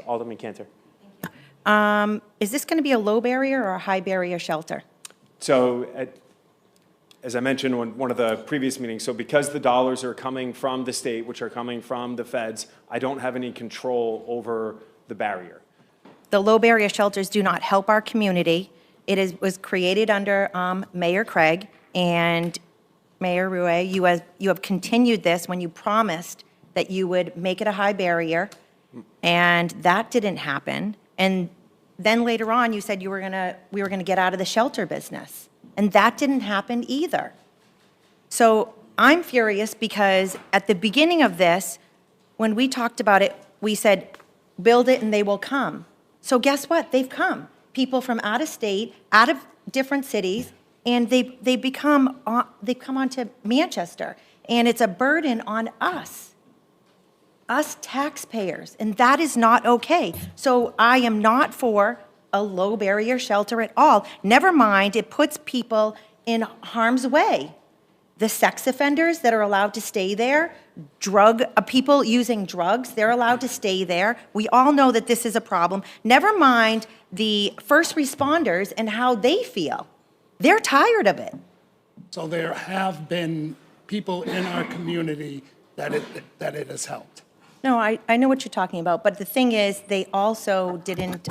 Alderman Kantor. Is this going to be a low barrier or a high barrier shelter? So, as I mentioned in one of the previous meetings, so because the dollars are coming from the state, which are coming from the feds, I don't have any control over the barrier. The low barrier shelters do not help our community. Was created under Mayor Craig and Mayor Rue. You have continued this when you promised that you would make it a high barrier, and that didn't happen. And then later on, you said we were gonna get out of the shelter business, and that didn't happen either. So I'm furious because at the beginning of this, when we talked about it, we said, build it and they will come. So guess what? They've come. People from out of state, out of different cities, and they've come onto Manchester, and it's a burden on us taxpayers, and that is not okay. So I am not for a low barrier shelter at all. Never mind, it puts people in harm's way. The sex offenders that are allowed to stay there, people using drugs, they're allowed to stay there. We all know that this is a problem. Never mind the first responders and how they feel. They're tired of it. So there have been people in our community that it has helped. No, I know what you're talking about, but the thing is, they also didn't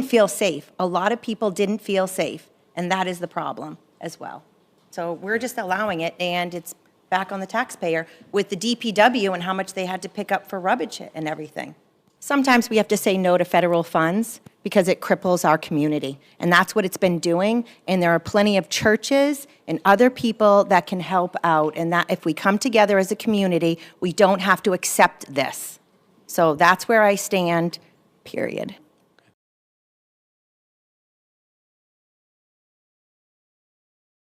feel safe. A lot of people didn't feel safe, and that is the problem as well. So we're just allowing it, and it's back on the taxpayer with the DPW and how much they had to pick up for rubbish and everything. Sometimes we have to say no to federal funds because it cripples our community, and that's what it's been doing, and there are plenty of churches and other people that can help out, and that if we come together as a community, we don't have to accept this. So that's where I stand, period.